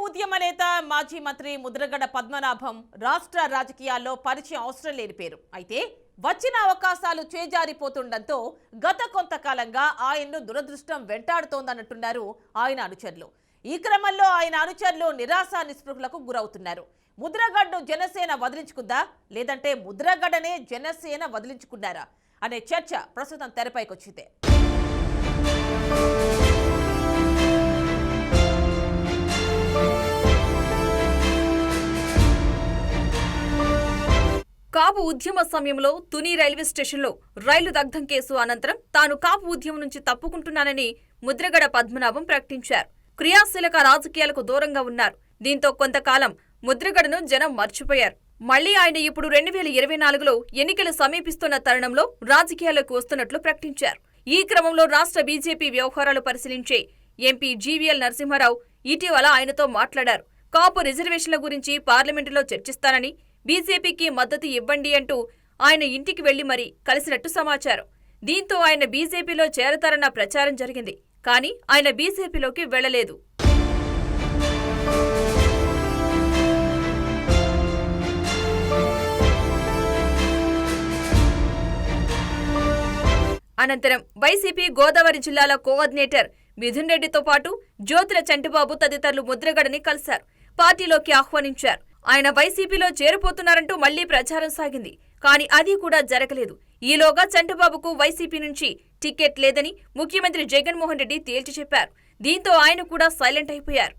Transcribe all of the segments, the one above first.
ఉద్యమ నేత మాజీ మంత్రి ముద్రగడ పద్మనాభం రాష్ట్ర రాజకీయాల్లో పరిచయం అవసరం లేని పేరు. అయితే వచ్చిన అవకాశాలు చేజారిపోతుండటంతో గత కొంతకాలంగా ఆయన్ను దురదృష్టం వెంటాడుతోందన్నట్టున్నారు ఆయన అనుచరులు. ఈ క్రమంలో ఆయన అనుచరులు నిరాశ నిస్పృహలకు గురవుతున్నారు. ముద్రగడ్ను జనసేన వదిలించుకుందా లేదంటే ముద్రగడనే జనసేన వదిలించుకున్నారా అనే చర్చ ప్రస్తుతం తెరపైకొచ్చింది. కాపు ఉద్యమ సమయంలో తుని రైల్వే స్టేషన్లో రైలు దగ్ధం కేసు అనంతరం తాను కాపు ఉద్యమం నుంచి తప్పుకుంటున్నానని ముద్రగడ పద్మనాభం ప్రకటించారు. క్రియాశీలక రాజకీయాలకు దూరంగా ఉన్నారు. దీంతో కొంతకాలం ముద్రగడను జనం మర్చిపోయారు. మళ్లీ ఆయన ఇప్పుడు 2024లో ఎన్నికలు సమీపిస్తున్న తరుణంలో రాజకీయాల్లోకి వస్తున్నట్లు ప్రకటించారు. ఈ క్రమంలో రాష్ట్ర బీజేపీ వ్యవహారాలు పరిశీలించే ఎంపీ జీవీఎల్ నరసింహారావు ఇటీవల ఆయనతో మాట్లాడారు. కాపు రిజర్వేషన్ల గురించి పార్లమెంటులో చర్చిస్తానని, బీజేపీకి మద్దతు ఇవ్వండి అంటూ ఆయన ఇంటికి వెళ్లి మరీ కలిసినట్టు సమాచారం. దీంతో ఆయన బీజేపీలో చేరతారన్న ప్రచారం జరిగింది. కానీ ఆయన బీజేపీలోకి వెళ్లలేదు. అనంతరం వైసీపీ గోదావరి జిల్లాల కోఆర్డినేటర్ మిథున్ రెడ్డితో పాటు జ్యోతుల చంటిబాబు తదితరులు ముద్రగడని కలిశారు. పార్టీలోకి ఆహ్వానించారు. ఆయన వైసీపీలో చేరిపోతున్నారంటూ మళ్లీ ప్రచారం సాగింది. కానీ అది కూడా జరగలేదు. ఈలోగా చంటిబాబుకు వైసీపీ నుంచి టికెట్ లేదని ముఖ్యమంత్రి జగన్మోహన్ రెడ్డి తేల్చి చెప్పారు. దీంతో ఆయన కూడా సైలెంట్ అయిపోయారు.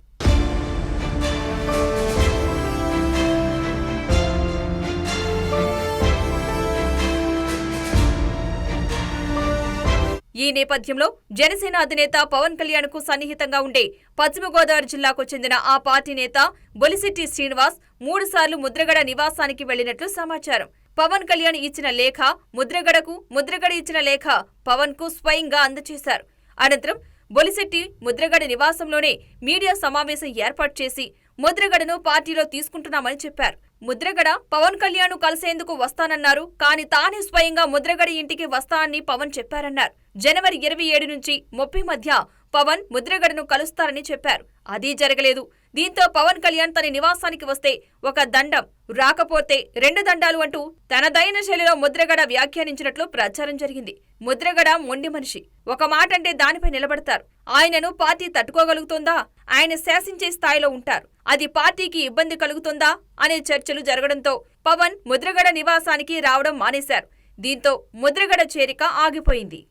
ఈ నేపథ్యంలో జనసేన అధినేత పవన్ కళ్యాణ్ కు సన్నిహితంగా ఉండే పశ్చిమ గోదావరి జిల్లాకు చెందిన ఆ పార్టీ నేత బొలిశెట్టి శ్రీనివాస్ 3 సార్లు ముద్రగడ నివాసానికి వెళ్లినట్లు సమాచారం. పవన్ కళ్యాణ్ ఇచ్చిన లేఖ ముద్రగడకు, ముద్రగడ ఇచ్చిన లేఖ పవన్ కు స్వయంగా అందజేశారు. అనంతరం బొలిశెట్టి ముద్రగడ నివాసంలోనే మీడియా సమావేశం ఏర్పాటు చేసి ముద్రగడను పార్టీలో తీసుకుంటున్నామని చెప్పారు. ముద్రగడ పవన్ కళ్యాణ్ కలిసేందుకు వస్తానన్నారు. కానీ తానే స్వయంగా ముద్రగడ ఇంటికి వస్తానని పవన్ చెప్పారన్నారు. జనవరి 27 నుంచి 30 మధ్య పవన్ ముద్రగడను కలుస్తారని చెప్పారు. అది జరగలేదు. దీంతో పవన్ కళ్యాణ్ తన నివాసానికి వస్తే 1 దండం, రాకపోతే 2 దండాలు అంటూ తనదైన శైలిలో ముద్రగడ వ్యాఖ్యానించినట్లు ప్రచారం జరిగింది. ముద్రగడ మొండి మనిషి. ఒక మాట అంటే దానిపై నిలబడతారు. ఆయనను పార్టీ తట్టుకోగలుగుతుందా? ఆయన శాసించే స్థాయిలో ఉంటారు. అది పార్టీకి ఇబ్బంది కలుగుతుందా అనే చర్చలు జరగడంతో పవన్ ముద్రగడ నివాసానికి రావడం మానేశారు. దీంతో ముద్రగడ చేరిక ఆగిపోయింది.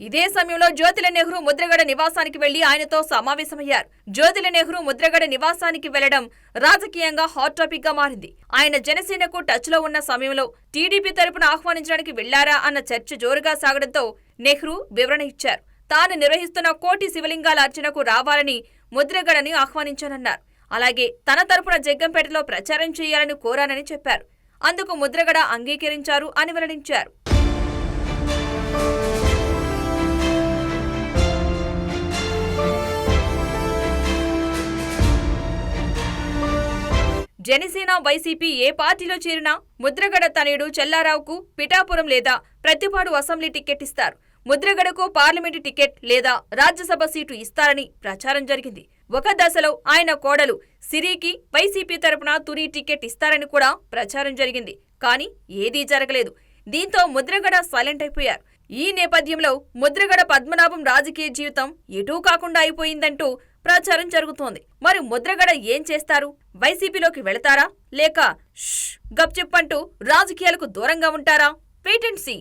ఇదే సమయంలో జ్యోతిల నెహ్రూ ముద్రగడ నివాసానికి వెళ్లి ఆయనతో సమావేశమయ్యారు. జ్యోతిల నెహ్రూ ముద్రగడ నివాసానికి వెళ్లడం రాజకీయంగా హాట్ టాపిక్ గా మారింది. ఆయన జనసేనకు టచ్ లో ఉన్న సమయంలో టీడీపీ తరపున ఆహ్వానించడానికి వెళ్లారా అన్న చర్చ జోరుగా సాగడంతో నెహ్రూ వివరణ ఇచ్చారు. తాను నిర్వహిస్తున్న కోటి శివలింగాల అర్చనకు రావాలని ముద్రగడని ఆహ్వానించానన్నారు. అలాగే తన తరపున జగ్గంపేటలో ప్రచారం చేయాలని కోరానని చెప్పారు. అందుకు ముద్రగడ అంగీకరించారు అని వెల్లడించారు. జనసేన వైసీపీ ఏ పార్టీలో చేరినా ముద్రగడ తనయుడు చెల్లారావుకు పిఠాపురం లేదా ప్రతిపాడు అసెంబ్లీ టికెట్ ఇస్తారు. ముద్రగడకు పార్లమెంటు టికెట్ లేదా రాజ్యసభ సీటు ఇస్తారని ప్రచారం జరిగింది. ఒక దశలో ఆయన కోడలు సిరికి వైసీపీ తరపున తుని టికెట్ ఇస్తారని కూడా ప్రచారం జరిగింది. కానీ ఏదీ జరగలేదు. దీంతో ముద్రగడ సైలెంట్ అయిపోయారు. ఈ నేపథ్యంలో ముద్రగడ పద్మనాభం రాజకీయ జీవితం ఎటూ కాకుండా అయిపోయిందంటూ ప్రచారం జరుగుతోంది. మరి ముద్రగడ ఏం చేస్తారు? వైసీపీలోకి వెళతారా లేక గప్చిప్ అంటూ రాజకీయాలకు దూరంగా ఉంటారా? Wait and see.